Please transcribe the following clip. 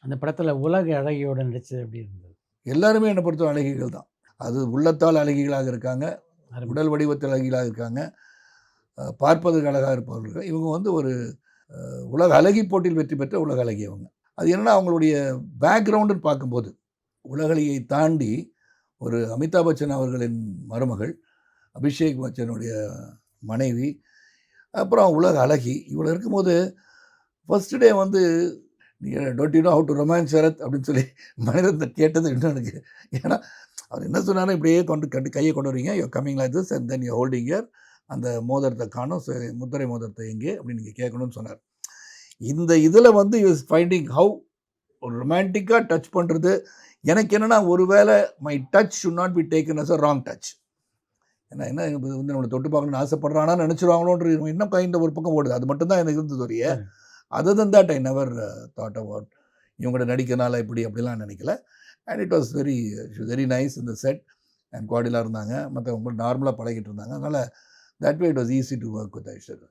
அந்த படத்துல உலக அழகியோட நடிச்சது எப்படி இருந்தது? எல்லாருமே என்னை பொறுத்தவரை அழகிகள் தான். அது உள்ளத்தால் அழகிகளாக இருக்காங்க, அருமை. உடல் வடிவத்தில் அழகிகளாக இருக்காங்க, பார்ப்பதற்கு அழகாக இருப்பவர்கள். இவங்க வந்து ஒரு உலக அழகி போட்டியில் வெற்றி பெற்ற உலக அழகி அவங்க. அது என்னன்னா அவங்களுடைய பேக்ரவுண்டுன்னு பார்க்கும்போது, உலக அழகியை தாண்டி ஒரு அமிதாப் பச்சன் அவர்களின் மருமகள், அபிஷேக் பச்சனுடைய மனைவி, அப்புறம் உலக அழகி. இவ்வளோ இருக்கும்போது ஃபர்ஸ்ட் டே வந்து don't you know how to romance Sarath அப்படின்னு சொல்லி மனிதத்தை கேட்டது இன்னும் எனக்கு. ஏன்னா அவர் என்ன சொன்னாலும் இப்படியே கண்டு கையை கொண்டு வரீங்க, you coming like this and then you holding year, அந்த மோதிரத்தை காணும், முத்திரை மோதிரத்தை எங்கே அப்படின்னு நீங்கள் கேட்கணும்னு சொன்னார். இந்த இதில் வந்து யூஸ் ஃபைண்டிங் ஹவு ஒரு ரொமான்டிக்காக டச் பண்ணுறது. எனக்கு என்னென்னா ஒருவேளை my touch should not be taken as a wrong touch. ஏன்னா என்ன வந்து நம்மளை தொட்டு பார்க்கணும்னு ஆசைப்படுறானா நினச்சிருவாங்களோன்ற இன்னும் கைண்ட ஒரு பக்கம் ஓடுது. அது மட்டும் தான் எனக்கு இருந்தது வரைய. Other than that I never thought about இவங்களோட நடிக்கிறனால இப்படி அப்படிலாம் நினைக்கல. And it was very very nice இந்த செட். அண்ட் குவாடிலாக இருந்தாங்க, மற்றவங்க நார்மலாக பழகிட்டு இருந்தாங்க. அதனால் that way it was easy to work with Aishwarya.